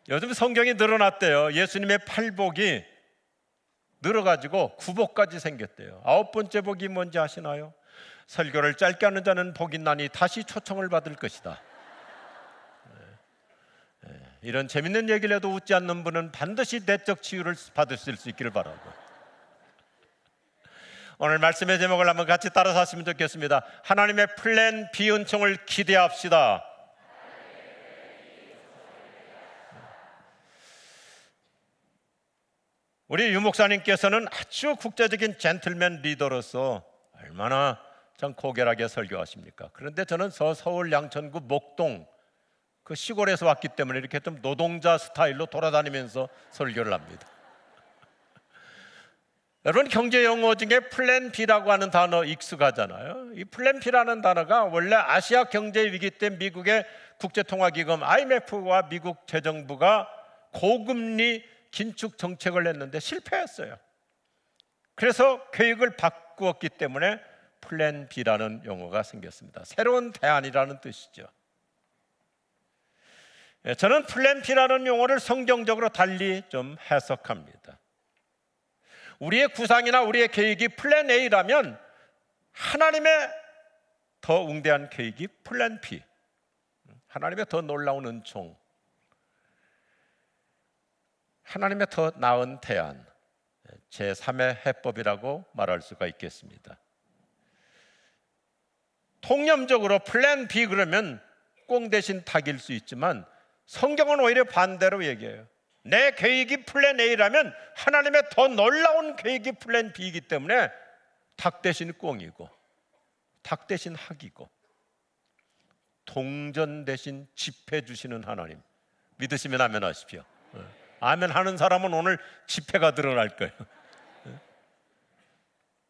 요즘 성경이 늘어났대요. 예수님의 팔복이 늘어가지고 9복까지 생겼대요. 9번째 복이 뭔지 아시나요? 설교를 짧게 하는 자는 복이 나니 다시 초청을 받을 것이다. 이런 재밌는 얘기를 해도 웃지 않는 분은 반드시 내적 치유를 받으실 수 있기를 바라고, 오늘 말씀의 제목을 한번 같이 따라서 하시면 좋겠습니다. 하나님의 플랜 B 은총을 기대합시다. 우리 유 목사님께서는 아주 국제적인 젠틀맨 리더로서 얼마나 참 고결하게 설교하십니까? 그런데 저는 서울 양천구 목동 그 시골에서 왔기 때문에 이렇게 좀 노동자 스타일로 돌아다니면서 설교를 합니다. 여러분, 경제 용어 중에 플랜 B라고 하는 단어 익숙하잖아요. 이 플랜 B라는 단어가 원래 아시아 경제 위기 때 미국의 국제통화기금 IMF와 미국 재정부가 고금리 긴축 정책을 했는데 실패했어요. 그래서 계획을 바꾸었기 때문에 플랜 B라는 용어가 생겼습니다. 새로운 대안이라는 뜻이죠. 저는 플랜 B라는 용어를 성경적으로 달리 좀 해석합니다. 우리의 구상이나 우리의 계획이 플랜 A라면 하나님의 더 웅대한 계획이 플랜 B, 하나님의 더 놀라운 은총, 하나님의 더 나은 대안, 제3의 해법이라고 말할 수가 있겠습니다. 통념적으로 플랜 B 그러면 꽁 대신 닭일 수 있지만 성경은 오히려 반대로 얘기해요. 내 계획이 플랜 A라면 하나님의 더 놀라운 계획이 플랜 B이기 때문에 닭 대신 꽁이고 닭 대신 학이고 동전 대신 집해 주시는 하나님, 믿으시면 아멘 하십시오. 아멘 하는 사람은 오늘 집회가 드러날 거예요.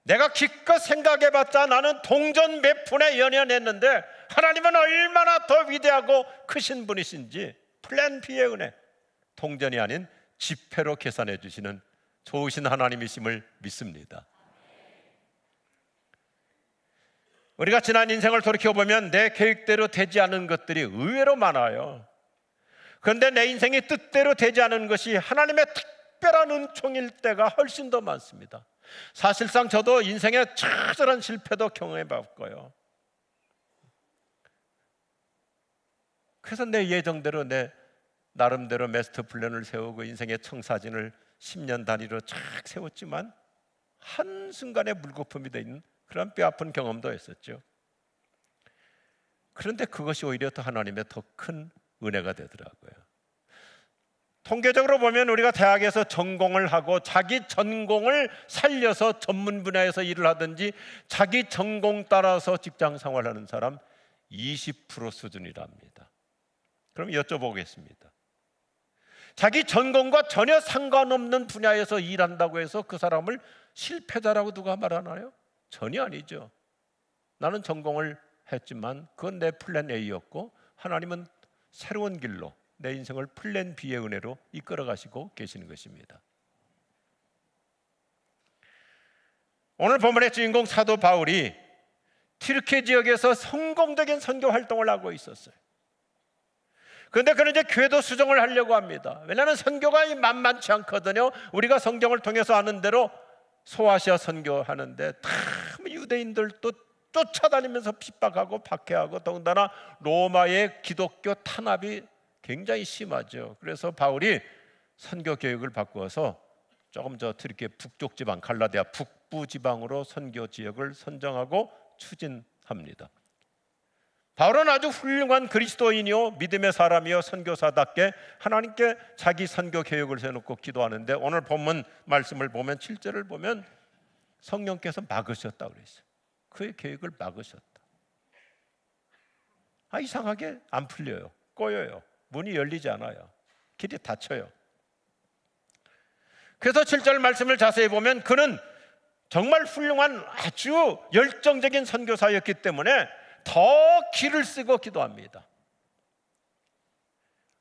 내가 기껏 생각해봤자 나는 동전 몇 푼에 연연했는데 하나님은 얼마나 더 위대하고 크신 분이신지 플랜 B의 은혜, 동전이 아닌 지폐로 계산해 주시는 좋으신 하나님이심을 믿습니다. 우리가 지난 인생을 돌이켜보면 내 계획대로 되지 않은 것들이 의외로 많아요. 그런데 내 인생이 뜻대로 되지 않은 것이 하나님의 특별한 은총일 때가 훨씬 더 많습니다. 사실상 저도 인생의 처절한 실패도 경험해봤고요. 그래서 내 예정대로 내 나름대로 마스터 플랜을 세우고 인생의 청사진을 10년 단위로 쫙 세웠지만 한순간에 물거품이 되는 그런 뼈아픈 경험도 했었죠. 그런데 그것이 오히려 더 하나님의 더 큰 은혜가 되더라고요. 통계적으로 보면 우리가 대학에서 전공을 하고 자기 전공을 살려서 전문 분야에서 일을 하든지 자기 전공 따라서 직장 생활하는 사람 20% 수준이랍니다. 그럼 여쭤보겠습니다. 자기 전공과 전혀 상관없는 분야에서 일한다고 해서 그 사람을 실패자라고 누가 말하나요? 전혀 아니죠. 나는 전공을 했지만 그건 내 플랜 A였고 하나님은 새로운 길로 내 인생을 플랜 B의 은혜로 이끌어 가시고 계시는 것입니다. 오늘 본문의 주인공 사도 바울이 튀르키예 지역에서 성공적인 선교 활동을 하고 있었어요. 그런데 그는 이제 궤도 수정을 하려고 합니다. 왜냐하면 선교가 만만치 않거든요. 우리가 성경을 통해서 아는 대로 소아시아 선교하는데 참 유대인들도 쫓아다니면서 핍박하고 박해하고 더군다나 로마의 기독교 탄압이 굉장히 심하죠. 그래서 바울이 선교 계획을 바꾸어서 조금 저 튀르키예 북쪽 지방 갈라디아 북부 지방으로 선교 지역을 선정하고 추진합니다. 바울은 아주 훌륭한 그리스도인이요 믿음의 사람이요 선교사답게 하나님께 자기 선교 계획을 세워놓고 기도하는데 오늘 본문 말씀을 보면 7절을 보면 성령께서 막으셨다고 그랬어요. 그의 계획을 막으셨다. 이상하게 안 풀려요. 꼬여요. 문이 열리지 않아요. 길이 닫혀요. 그래서 7절 말씀을 자세히 보면 그는 정말 훌륭한 아주 열정적인 선교사였기 때문에 더 기를 쓰고 기도합니다.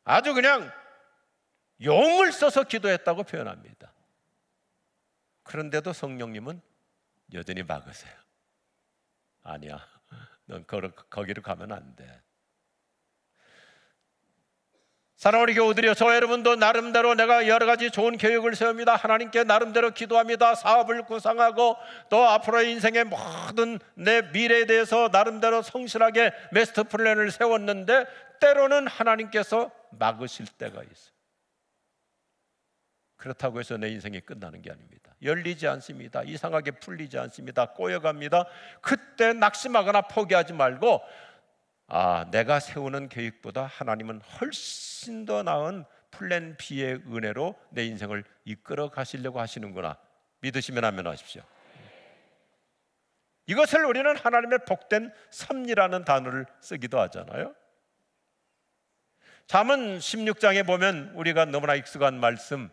아주 그냥 용을 써서 기도했다고 표현합니다. 그런데도 성령님은 여전히 막으세요. 아니야, 넌 거기로 가면 안 돼. 사랑하는 교우들이여, 저 여러분도 나름대로 내가 여러 가지 좋은 계획을 세웁니다. 하나님께 나름대로 기도합니다. 사업을 구상하고 또 앞으로의 인생의 모든 내 미래에 대해서 나름대로 성실하게 마스터 플랜을 세웠는데 때로는 하나님께서 막으실 때가 있어요. 그렇다고 해서 내 인생이 끝나는 게 아닙니다. 열리지 않습니다. 이상하게 풀리지 않습니다. 꼬여갑니다. 그때 낙심하거나 포기하지 말고, 내가 세우는 계획보다 하나님은 훨씬 더 나은 플랜 B의 은혜로 내 인생을 이끌어 가시려고 하시는구나. 믿으시면 아멘 하십시오. 이것을 우리는 하나님의 복된 섭리라는 단어를 쓰기도 하잖아요. 잠언 16장에 보면 우리가 너무나 익숙한 말씀,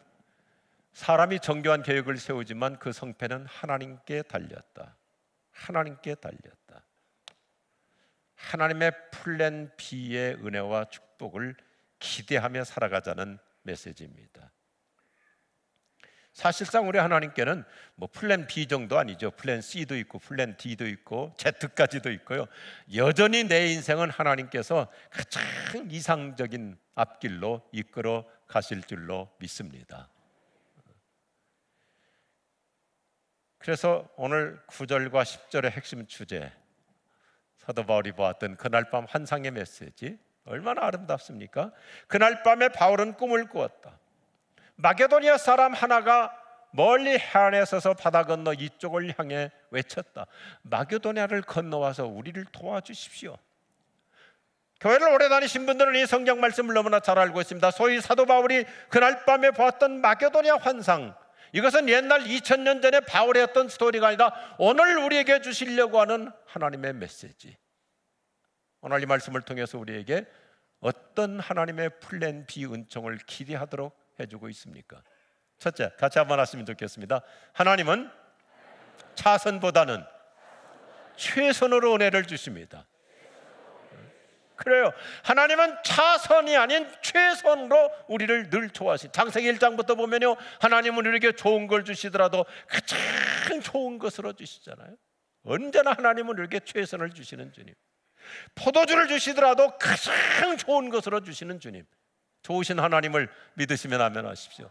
사람이 정교한 계획을 세우지만 그 성패는 하나님께 달렸다. 하나님께 달렸다. 하나님의 플랜 B의 은혜와 축복을 기대하며 살아가자는 메시지입니다. 사실상 우리 하나님께는 뭐 플랜 B 정도 아니죠. 플랜 C도 있고 플랜 D도 있고 Z까지도 있고요. 여전히 내 인생은 하나님께서 가장 이상적인 앞길로 이끌어 가실 줄로 믿습니다. 그래서 오늘 9절과 10절의 핵심 주제, 사도 바울이 보았던 그날 밤 환상의 메시지, 얼마나 아름답습니까? 그날 밤에 바울은 꿈을 꾸었다. 마게도니아 사람 하나가 멀리 해안에 서서 바다 건너 이쪽을 향해 외쳤다. 마게도니아를 건너와서 우리를 도와주십시오. 교회를 오래 다니신 분들은 이 성경 말씀을 너무나 잘 알고 있습니다. 소위 사도 바울이 그날 밤에 보았던 마게도니아 환상, 이것은 옛날 2000년 전에 바울이 했던 스토리가 아니라 오늘 우리에게 주시려고 하는 하나님의 메시지. 오늘 이 말씀을 통해서 우리에게 어떤 하나님의 플랜 B 은총을 기대하도록 해주고 있습니까? 첫째, 같이 한번 하시면 좋겠습니다. 하나님은 차선보다는 최선으로 은혜를 주십니다. 그래요. 하나님은 차선이 아닌 최선으로 우리를 늘 좋아하시. 창세기 1장부터 보면요, 하나님은 우리에게 좋은 걸 주시더라도 가장 좋은 것으로 주시잖아요. 언제나 하나님은 우리에게 최선을 주시는 주님. 포도주를 주시더라도 가장 좋은 것으로 주시는 주님. 좋으신 하나님을 믿으시면 아멘 하십시오.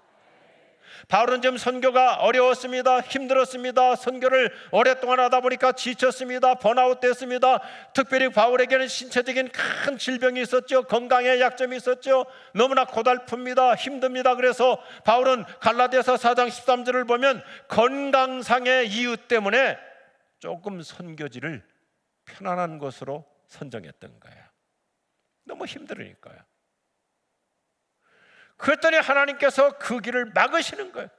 바울은 지금 선교가 어려웠습니다. 힘들었습니다. 선교를 오랫동안 하다 보니까 지쳤습니다. 번아웃 됐습니다. 특별히 바울에게는 신체적인 큰 질병이 있었죠. 건강에 약점이 있었죠. 너무나 고달픕니다. 힘듭니다. 그래서 바울은 갈라디아서 4장 13절을 보면 건강상의 이유 때문에 조금 선교지를 편안한 곳으로 선정했던 거예요. 너무 힘들으니까요. 그랬더니 하나님께서 그 길을 막으시는 거예요.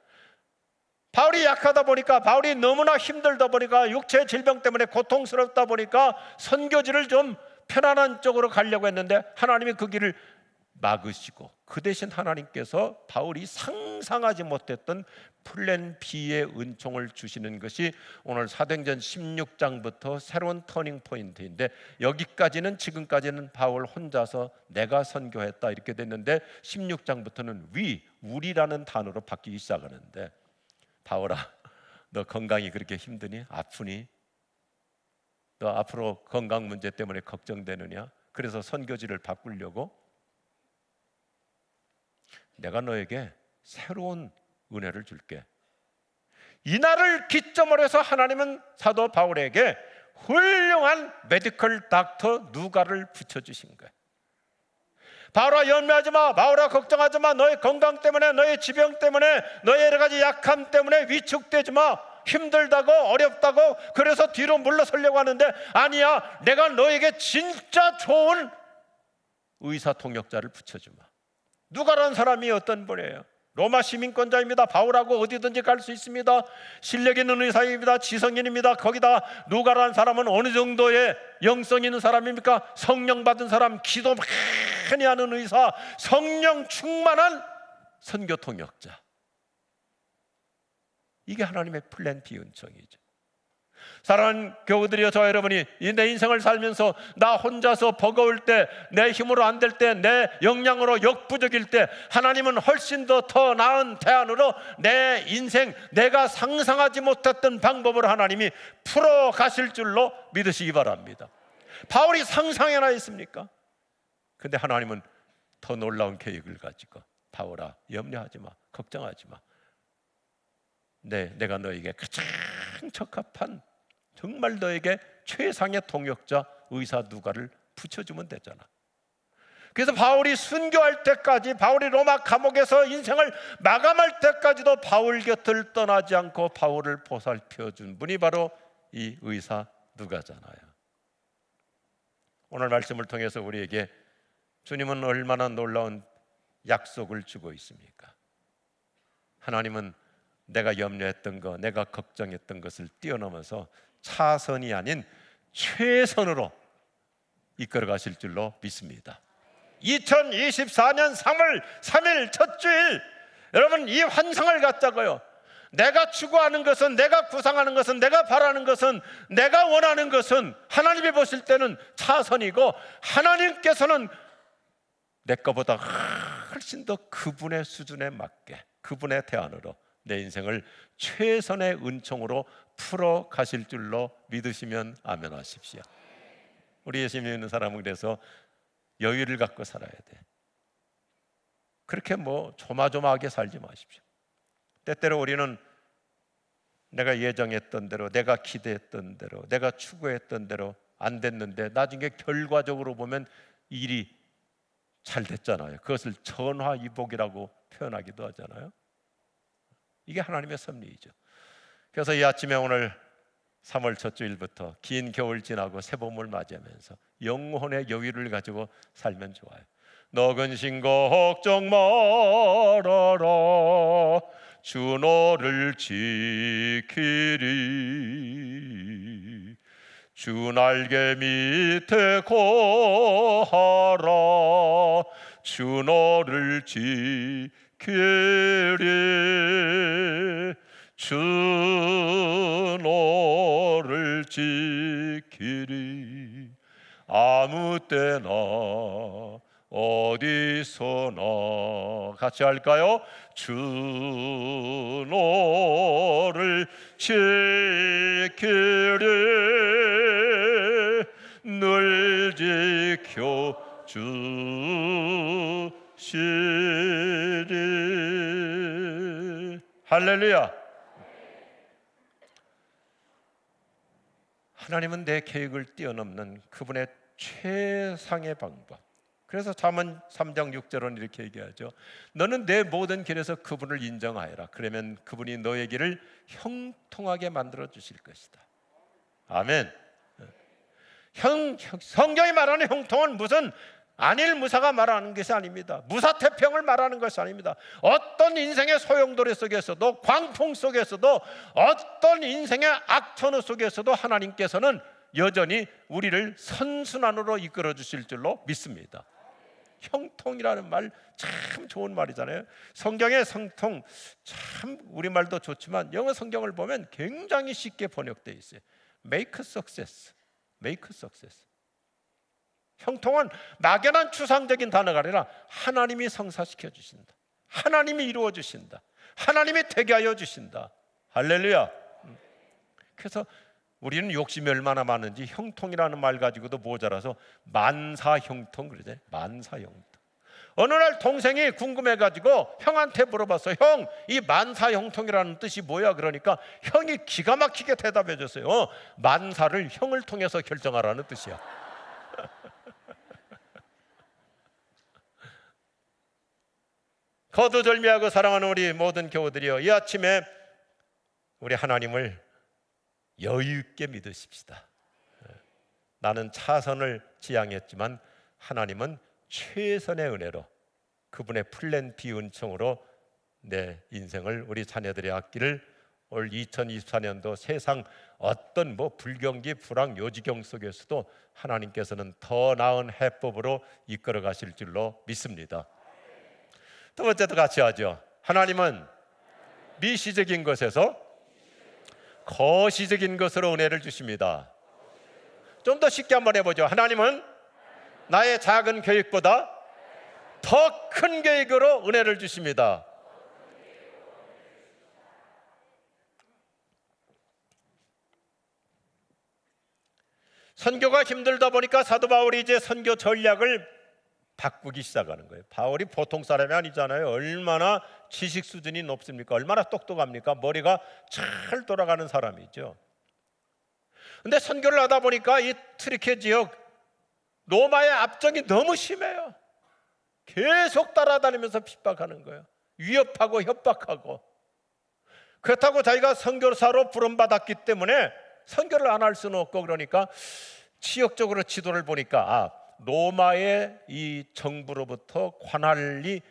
바울이 약하다 보니까, 바울이 너무나 힘들다 보니까, 육체 질병 때문에 고통스럽다 보니까 선교지를 좀 편안한 쪽으로 가려고 했는데 하나님이 그 길을 막으시고, 그 대신 하나님께서 바울이 상상하지 못했던 플랜 B의 은총을 주시는 것이 오늘 사도행전 16장부터 새로운 터닝 포인트인데, 여기까지는 지금까지는 바울 혼자서 내가 선교했다 이렇게 됐는데 16장부터는 우리라는 단어로 바뀌기 시작하는데, 바울아, 너 건강이 그렇게 힘드니? 아프니? 너 앞으로 건강 문제 때문에 걱정되느냐? 그래서 선교지를 바꾸려고? 내가 너에게 새로운 은혜를 줄게. 이날을 기점으로 해서 하나님은 사도 바울에게 훌륭한 메디컬 닥터 누가를 붙여주신 거예요. 바울아, 연매하지 마. 바울아, 걱정하지 마. 너의 건강 때문에, 너의 지병 때문에, 너의 여러 가지 약함 때문에 위축되지 마. 힘들다고, 어렵다고 그래서 뒤로 물러서려고 하는데, 아니야, 내가 너에게 진짜 좋은 의사통역자를 붙여주마. 누가라는 사람이 어떤 분이에요? 로마 시민권자입니다. 바울하고 어디든지 갈 수 있습니다. 실력 있는 의사입니다. 지성인입니다. 거기다 누가라는 사람은 어느 정도의 영성 있는 사람입니까? 성령 받은 사람, 기도 많이 하는 의사, 성령 충만한 선교 통역자. 이게 하나님의 플랜 B 은총이죠. 사랑하는 교우들이여, 저 여러분이 내 인생을 살면서 나 혼자서 버거울 때, 내 힘으로 안 될 때, 내 역량으로 역부족일 때, 하나님은 훨씬 더 나은 대안으로 내 인생, 내가 상상하지 못했던 방법으로 하나님이 풀어 가실 줄로 믿으시기 바랍니다. 바울이 상상해나 있습니까? 근데 하나님은 더 놀라운 계획을 가지고 바울아 염려하지 마, 걱정하지 마. 내가 너에게 가장 적합한 정말 너에게 최상의 동역자 의사 누가를 붙여주면 되잖아. 그래서 바울이 순교할 때까지, 바울이 로마 감옥에서 인생을 마감할 때까지도 바울 곁을 떠나지 않고 바울을 보살펴준 분이 바로 이 의사 누가잖아요. 오늘 말씀을 통해서 우리에게 주님은 얼마나 놀라운 약속을 주고 있습니까? 하나님은 내가 염려했던 것, 내가 걱정했던 것을 뛰어넘어서 차선이 아닌 최선으로 이끌어 가실 줄로 믿습니다. 2024년 3월 3일 첫 주일, 여러분 이 환상을 갖자고요. 내가 추구하는 것은, 내가 구상하는 것은, 내가 바라는 것은, 내가 원하는 것은 하나님이 보실 때는 차선이고, 하나님께서는 내 것보다 훨씬 더 그분의 수준에 맞게, 그분의 대안으로 내 인생을 최선의 은총으로 풀어 가실 줄로 믿으시면 아멘 하십시오. 우리 예수 믿는 사람은 그래서 여유를 갖고 살아야 돼. 그렇게 조마조마하게 살지 마십시오. 때때로 우리는 내가 예정했던 대로, 내가 기대했던 대로, 내가 추구했던 대로 안 됐는데 나중에 결과적으로 보면 일이 잘 됐잖아요. 그것을 전화위복이라고 표현하기도 하잖아요. 이게 하나님의 섭리이죠. 그래서 이 아침에 오늘 3월 첫 주일부터 긴 겨울 지나고 새봄을 맞이하면서 영혼의 여유를 가지고 살면 좋아요. 너근 신 걱정 말아라, 주 너를 지키리. 주 날개 밑에 거하라, 주 너를 지키리. 주 너를 지키리. 아무 때나 어디서나. 같이 할까요? 주 너를 지키리. 늘 지켜 주시리. 할렐루야. 하나님은 내 계획을 뛰어넘는 그분의 최상의 방법. 그래서 잠언 3장 6절은 이렇게 얘기하죠. 너는 내 모든 길에서 그분을 인정하여라. 그러면 그분이 너의 길을 형통하게 만들어 주실 것이다. 아멘. 성경이 말하는 형통은 무슨 안일 무사가 말하는 것이 아닙니다. 무사태평을 말하는 것이 아닙니다. 어떤 인생의 소용돌이 속에서도, 광풍 속에서도, 어떤 인생의 악천후 속에서도 하나님께서는 여전히 우리를 선순환으로 이끌어 주실 줄로 믿습니다. 형통이라는 말 참 좋은 말이잖아요. 성경의 성통 참 우리말도 좋지만 영어 성경을 보면 굉장히 쉽게 번역되어 있어요. Make success, make success. 형통은 막연한 추상적인 단어가 아니라 하나님이 성사시켜 주신다, 하나님이 이루어 주신다, 하나님이 되게 하여 주신다. 할렐루야. 그래서 우리는 욕심이 얼마나 많은지 형통이라는 말 가지고도 모자라서 만사형통 그러죠. 만사형통. 어느 날 동생이 궁금해가지고 형한테 물어봤어요. 형, 이 만사형통이라는 뜻이 뭐야? 그러니까 형이 기가 막히게 대답해 줬어요. 만사를 형을 통해서 결정하라는 뜻이야. 거두절미하고 사랑하는 우리 모든 교우들이여, 이 아침에 우리 하나님을 여유 있게 믿으십시다. 나는 차선을 지향했지만 하나님은 최선의 은혜로 그분의 플랜 B 은총으로 내 인생을, 우리 자녀들의 앞길을 올 2024년도 세상 어떤 불경기, 불황, 요지경 속에서도 하나님께서는 더 나은 해법으로 이끌어 가실 줄로 믿습니다. 두 번째도 같이 하죠. 하나님은 미시적인 것에서 거시적인 것으로 은혜를 주십니다. 좀 더 쉽게 한번 해보죠. 하나님은 나의 작은 계획보다 더 큰 계획으로 은혜를 주십니다. 선교가 힘들다 보니까 사도 바울이 이제 선교 전략을 바꾸기 시작하는 거예요. 바울이 보통 사람이 아니잖아요. 얼마나 지식 수준이 높습니까? 얼마나 똑똑합니까? 머리가 잘 돌아가는 사람이죠. 근데 선교를 하다 보니까 이 트리케 지역 로마의 압정이 너무 심해요. 계속 따라다니면서 핍박하는 거예요. 위협하고 협박하고. 그렇다고 자기가 선교사로 부름받았기 때문에 선교를 안 할 수는 없고, 그러니까 지역적으로 지도를 보니까 로마의 이 정부로부터 관할이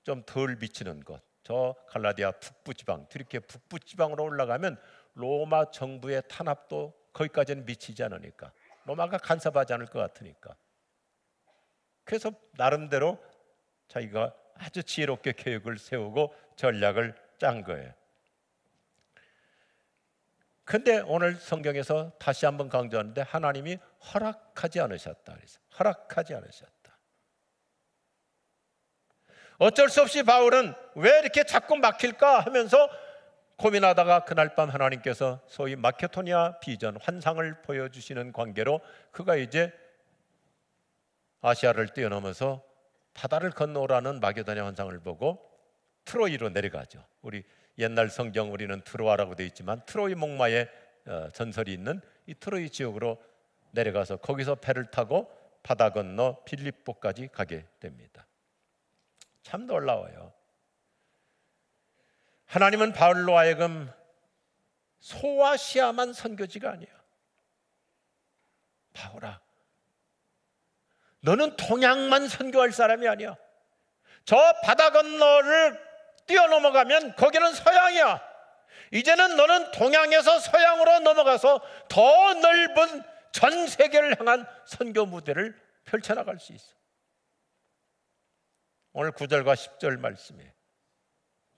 좀 덜 미치는 곳, 저 갈라디아 북부지방, 튀르키예 북부지방으로 올라가면 로마 정부의 탄압도 거기까지는 미치지 않으니까, 로마가 간섭하지 않을 것 같으니까. 그래서 나름대로 자기가 아주 지혜롭게 계획을 세우고 전략을 짠 거예요. 근데 오늘 성경에서 다시 한번 강조하는데 하나님이 허락하지 않으셨다. 그래서 허락하지 않으셨다. 어쩔 수 없이 바울은 왜 이렇게 자꾸 막힐까 하면서 고민하다가 그날 밤 하나님께서 소위 마케도니아 비전, 환상을 보여주시는 관계로 그가 이제 아시아를 뛰어넘어서 바다를 건너오라는 마게도니아 환상을 보고 트로이로 내려가죠. 우리 옛날 성경 우리는 트로아라고 되어 있지만 트로이 목마의 전설이 있는 이 트로이 지역으로 내려가서 거기서 배를 타고 바다 건너 빌립보까지 가게 됩니다. 참 놀라워요. 하나님은 바울로 하여금 소아시아만 선교지가 아니에요. 바울아, 너는 동양만 선교할 사람이 아니야. 저 바다 건너를 뛰어넘어가면 거기는 서양이야. 이제는 너는 동양에서 서양으로 넘어가서 더 넓은 전 세계를 향한 선교 무대를 펼쳐나갈 수 있어. 오늘 9절과 10절 말씀에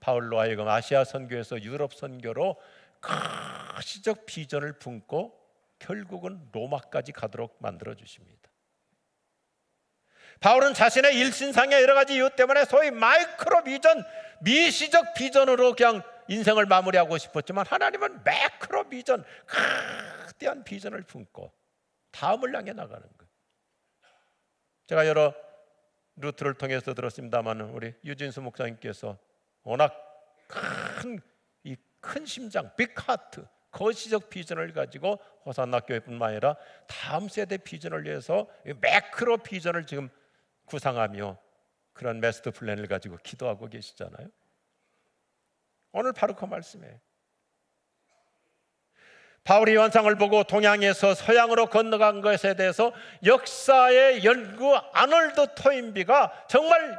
바울로 하여금 아시아 선교에서 유럽 선교로 가시적 비전을 품고 결국은 로마까지 가도록 만들어 주십니다. 바울은 자신의 일신상의 여러 가지 이유 때문에 소위 마이크로 비전, 미시적 비전으로 그냥 인생을 마무리하고 싶었지만 하나님은 매크로 비전, 거대한 비전을 품고 다음을 향해 나가는 거예요. 제가 여러 루트를 통해서 들었습니다만 우리 유진수 목사님께서 워낙 큰 심장, 빅하트, 거시적 비전을 가지고 호산나 교회뿐만 아니라 다음 세대 비전을 위해서 매크로 비전을 지금 구상하며 그런 마스터 플랜을 가지고 기도하고 계시잖아요. 오늘 바로 그 말씀이에요. 바울이 환상을 보고 동양에서 서양으로 건너간 것에 대해서 역사의 연구 아놀드 토인비가 정말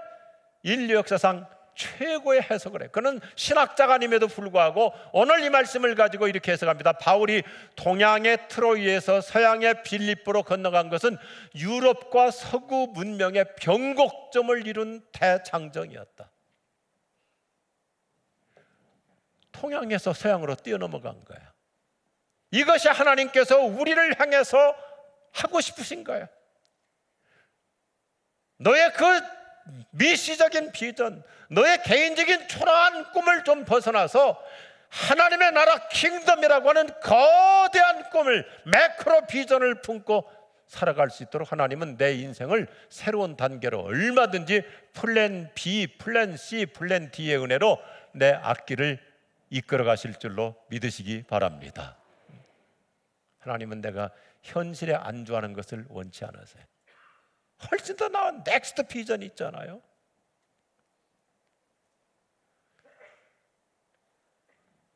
인류 역사상 최고의 해석을 해요. 그는 신학자가 아님에도 불구하고 오늘 이 말씀을 가지고 이렇게 해석합니다. 바울이 동양의 트로이에서 서양의 빌립보로 건너간 것은 유럽과 서구 문명의 변곡점을 이룬 대장정이었다. 동양에서 서양으로 뛰어넘어간 거야. 이것이 하나님께서 우리를 향해서 하고 싶으신 거예요. 너의 그 미시적인 비전, 너의 개인적인 초라한 꿈을 좀 벗어나서 하나님의 나라 킹덤이라고 하는 거대한 꿈을, 매크로 비전을 품고 살아갈 수 있도록 하나님은 내 인생을 새로운 단계로 얼마든지 플랜 B, 플랜 C, 플랜 D의 은혜로 내 앞길을 이끌어 가실 줄로 믿으시기 바랍니다. 하나님은 내가 현실에 안주하는 것을 원치 않으세요. 훨씬 더 나은 넥스트 비전이 있잖아요.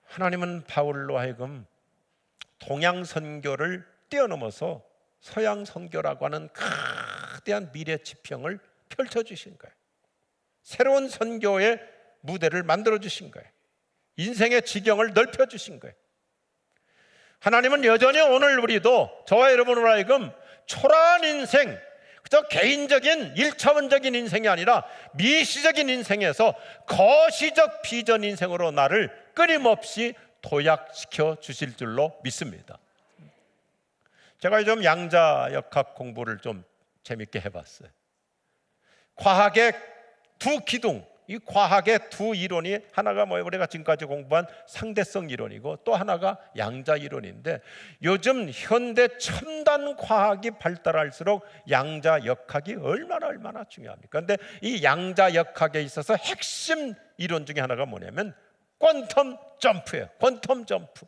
하나님은 바울로 하여금 동양 선교를 뛰어넘어서 서양 선교라고 하는 거대한 미래 지평을 펼쳐주신 거예요. 새로운 선교의 무대를 만들어주신 거예요. 인생의 지경을 넓혀주신 거예요. 하나님은 여전히 오늘 우리도 저와 여러분으로 하여금 초라한 인생, 그저 개인적인 1차원적인 인생이 아니라 미시적인 인생에서 거시적 비전 인생으로 나를 끊임없이 도약시켜 주실 줄로 믿습니다. 제가 좀 양자역학 공부를 좀 재밌게 해봤어요. 과학의 두 기둥, 이 과학의 두 이론이 하나가 뭐예요? 우리가 지금까지 공부한 상대성 이론이고 또 하나가 양자 이론인데, 요즘 현대 첨단 과학이 발달할수록 양자 역학이 얼마나 중요합니까? 그런데 이 양자 역학에 있어서 핵심 이론 중에 하나가 뭐냐면 퀀텀 점프예요. 퀀텀 점프.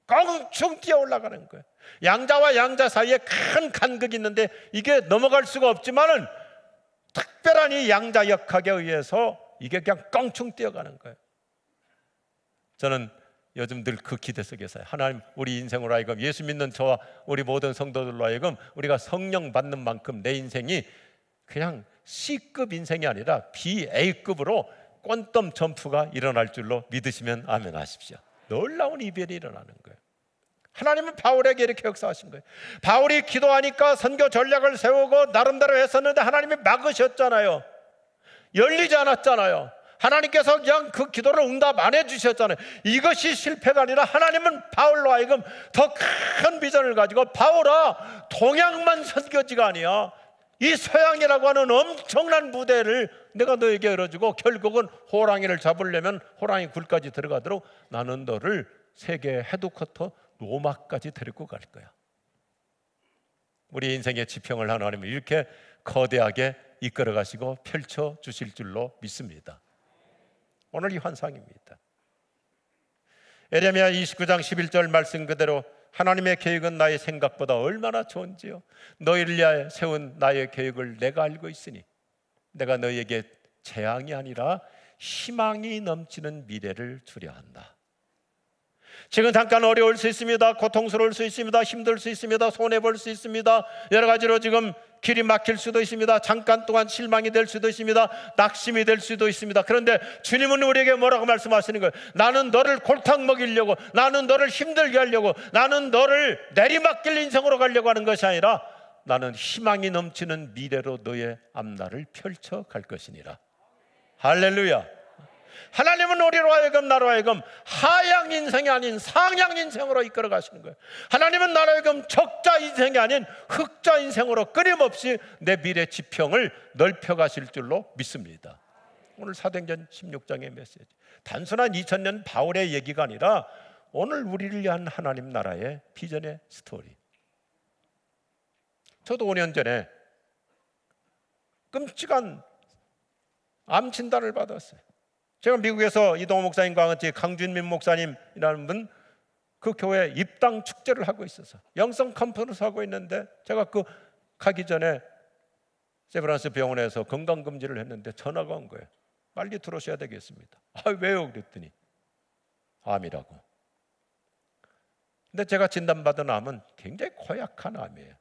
껑충 뛰어 올라가는 거예요. 양자와 양자 사이에 큰 간극이 있는데 이게 넘어갈 수가 없지만은 특별한 이 양자 역학에 의해서 이게 그냥 껑충 뛰어가는 거예요. 저는 요즘 늘 그 기대 속에서요. 하나님, 우리 인생으로 하여금, 예수 믿는 저와 우리 모든 성도들로 하여금 우리가 성령 받는 만큼 내 인생이 그냥 C급 인생이 아니라 BA급으로 퀀텀 점프가 일어날 줄로 믿으시면 아멘 하십시오. 놀라운 이변이 일어나는 거예요. 하나님은 바울에게 이렇게 역사하신 거예요. 바울이 기도하니까 선교 전략을 세우고 나름대로 했었는데 하나님이 막으셨잖아요. 열리지 않았잖아요. 하나님께서 그냥 그 기도를 응답 안 해주셨잖아요. 이것이 실패가 아니라 하나님은 바울로 하여금 더 큰 비전을 가지고, 바울아, 동양만 선교지가 아니야, 이 서양이라고 하는 엄청난 무대를 내가 너에게 열어주고 결국은 호랑이를 잡으려면 호랑이 굴까지 들어가도록 나는 너를 세계 헤드쿼터 로마까지 데리고 갈 거야. 우리 인생의 지평을 하나님은 이렇게 거대하게 이끌어 가시고 펼쳐 주실 줄로 믿습니다. 오늘 이 환상입니다. 에레미야 29장 11절 말씀 그대로 하나님의 계획은 나의 생각보다 얼마나 좋은지요. 너희를 위하여 세운 나의 계획을 내가 알고 있으니 내가 너희에게 재앙이 아니라 희망이 넘치는 미래를 주려 한다. 지금 잠깐 어려울 수 있습니다. 고통스러울 수 있습니다. 힘들 수 있습니다. 손해볼 수 있습니다. 여러 가지로 지금 길이 막힐 수도 있습니다. 잠깐 동안 실망이 될 수도 있습니다. 낙심이 될 수도 있습니다. 그런데 주님은 우리에게 뭐라고 말씀하시는 거예요? 나는 너를 골탕 먹이려고, 나는 너를 힘들게 하려고, 나는 너를 내리막길 인생으로 가려고 하는 것이 아니라 나는 희망이 넘치는 미래로 너의 앞날을 펼쳐 갈 것이니라. 할렐루야. 하나님은 우리로 하여금, 나로 하여금 하향 인생이 아닌 상향 인생으로 이끌어 가시는 거예요. 하나님은 나로 하여금 적자 인생이 아닌 흑자 인생으로 끊임없이 내 미래 지평을 넓혀 가실 줄로 믿습니다. 오늘 사도행전 16장의 메시지, 단순한 2000년 바울의 얘기가 아니라 오늘 우리를 위한 하나님 나라의 비전의 스토리. 저도 5년 전에 끔찍한 암 진단을 받았어요. 제가 미국에서 이동호 목사님과 같이 강준민 목사님이라는 분, 그 교회 입당 축제를 하고 있어서 영성 컨퍼런스 하고 있는데, 제가 그 가기 전에 세브란스 병원에서 건강검진을 했는데 전화가 온 거예요. 빨리 들어오셔야 되겠습니다. 왜요? 그랬더니 암이라고. 근데 제가 진단받은 암은 굉장히 고약한 암이에요.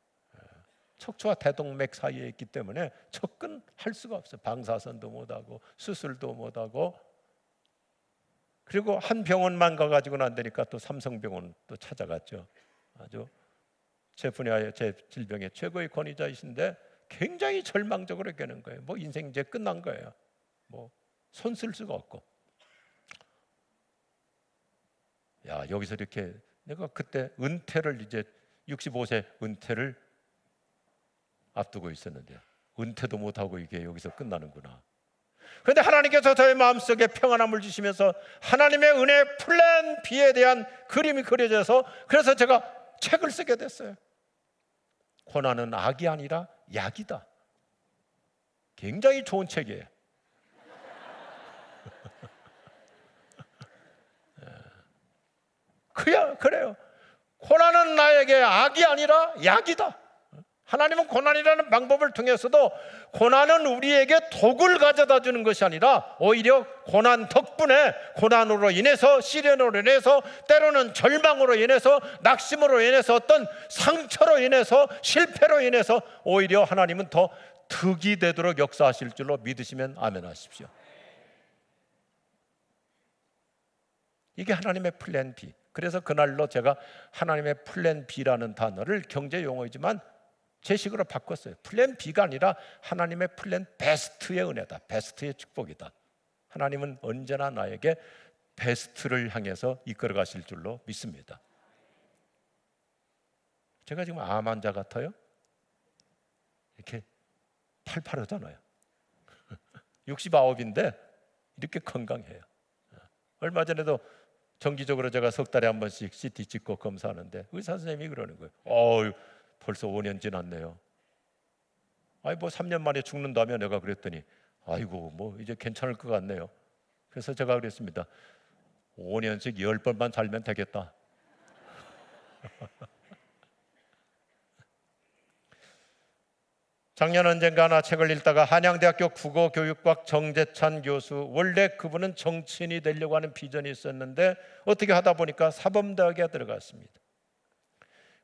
척추와 대동맥 사이에 있기 때문에 접근할 수가 없어요. 방사선도 못하고 수술도 못하고, 그리고 한 병원만 가가지고는 안 되니까 또 삼성병원 또 찾아갔죠. 아주 제 분야의, 제 질병의 최고의 권위자이신데 굉장히 절망적으로 얘기하는 거예요. 뭐 인생 이제 끝난 거예요. 뭐 손 쓸 수가 없고. 야, 여기서 이렇게, 내가 그때 은퇴를, 이제 65세 은퇴를 앞두고 있었는데 은퇴도 못하고 이게 여기서 끝나는구나. 그런데 하나님께서 저의 마음속에 평안함을 주시면서 하나님의 은혜 플랜 B에 대한 그림이 그려져서, 그래서 제가 책을 쓰게 됐어요. 고난은 악이 아니라 약이다. 굉장히 좋은 책이에요. 그래요. 고난은 나에게 악이 아니라 약이다. 하나님은 고난이라는 방법을 통해서도 고난은 우리에게 독을 가져다 주는 것이 아니라 오히려 고난 덕분에, 고난으로 인해서, 시련으로 인해서, 때로는 절망으로 인해서, 낙심으로 인해서, 어떤 상처로 인해서, 실패로 인해서 오히려 하나님은 더 득이 되도록 역사하실 줄로 믿으시면 아멘 하십시오. 이게 하나님의 플랜 B. 그래서 그날로 제가 하나님의 플랜 B라는 단어를 경제 용어이지만 제 식으로 바꿨어요. 플랜 B가 아니라 하나님의 플랜 베스트의 은혜다. 베스트의 축복이다. 하나님은 언제나 나에게 베스트를 향해서 이끌어 가실 줄로 믿습니다. 제가 지금 암 환자 같아요? 이렇게 팔팔하잖아요. 69인데 이렇게 건강해요. 얼마 전에도 정기적으로 제가 석 달에 한 번씩 CT 찍고 검사하는데 의사 선생님이 그러는 거예요. 벌써 5년 지났네요. 아이 뭐 3년 만에 죽는다며. 내가 그랬더니 아이고 뭐 이제 괜찮을 것 같네요. 그래서 제가 그랬습니다. 5년씩 10번만 살면 되겠다. 작년 언젠가 하나 책을 읽다가 한양대학교 국어교육학 정재찬 교수, 원래 그분은 정치인이 되려고 하는 비전이 있었는데 어떻게 하다 보니까 사범대학에 들어갔습니다.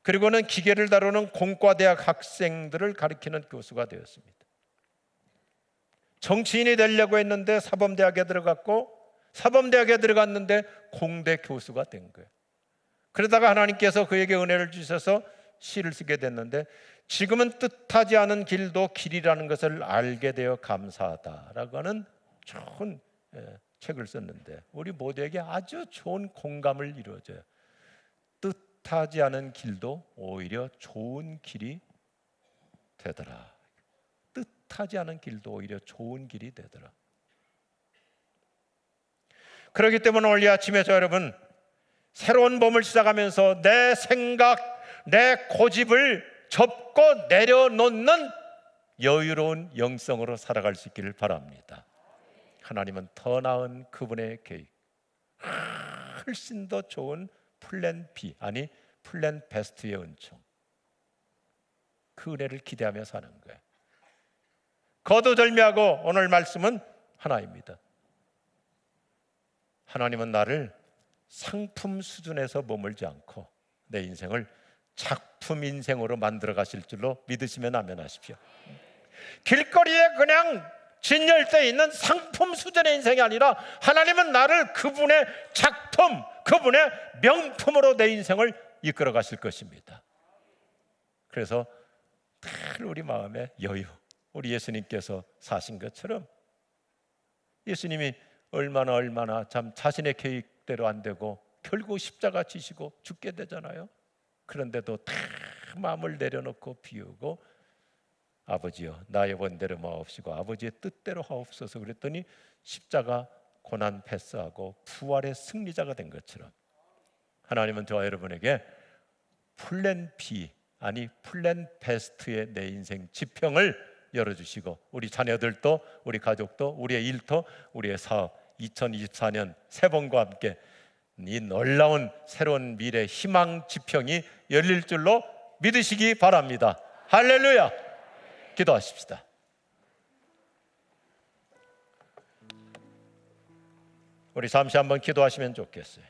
그리고는 기계를 다루는 공과대학 학생들을 가르치는 교수가 되었습니다. 정치인이 되려고 했는데 사범대학에 들어갔고, 사범대학에 들어갔는데 공대 교수가 된 거예요. 그러다가 하나님께서 그에게 은혜를 주셔서 시를 쓰게 됐는데, 지금은 뜻하지 않은 길도 길이라는 것을 알게 되어 감사하다라고 하는 좋은 책을 썼는데, 우리 모두에게 아주 좋은 공감을 이루어줘요. 뜻하지 않은 길도 오히려 좋은 길이 되더라. 뜻하지 않은 길도 오히려 좋은 길이 되더라. 그렇기 때문에 오늘 이 아침에 저 여러분, 새로운 봄을 시작하면서 내 생각, 내 고집을 접고 내려놓는 여유로운 영성으로 살아갈 수 있기를 바랍니다. 하나님은 더 나은 그분의 계획, 훨씬 더 좋은 플랜 B, 아니 플랜 베스트의 은총, 그 은혜를 기대하며 사는 거예요. 거두절미하고 오늘 말씀은 하나입니다. 하나님은 나를 상품 수준에서 머물지 않고 내 인생을 작품 인생으로 만들어 가실 줄로 믿으시면 아멘하십시오. 길거리에 그냥 진열되어 있는 상품 수준의 인생이 아니라 하나님은 나를 그분의 작품, 그분의 명품으로 내 인생을 이끌어 가실 것입니다. 그래서 늘 우리 마음에 여유, 우리 예수님께서 사신 것처럼, 예수님이 얼마나 참 자신의 계획대로 안 되고 결국 십자가 지시고 죽게 되잖아요. 그런데도 다 마음을 내려놓고 비우고, 아버지여 나의 원대로 마옵시고 아버지의 뜻대로 하옵소서 그랬더니 십자가 고난 패스하고 부활의 승리자가 된 것처럼, 하나님은 저와 여러분에게 플랜 B, 아니 플랜 베스트의 내 인생 지평을 열어주시고, 우리 자녀들도, 우리 가족도, 우리의 일터, 우리의 사업, 2024년 새봄과 함께 이 놀라운 새로운 미래 희망 지평이 열릴 줄로 믿으시기 바랍니다. 할렐루야! 기도하십시다. 우리 잠시 한번 기도하시면 좋겠어요.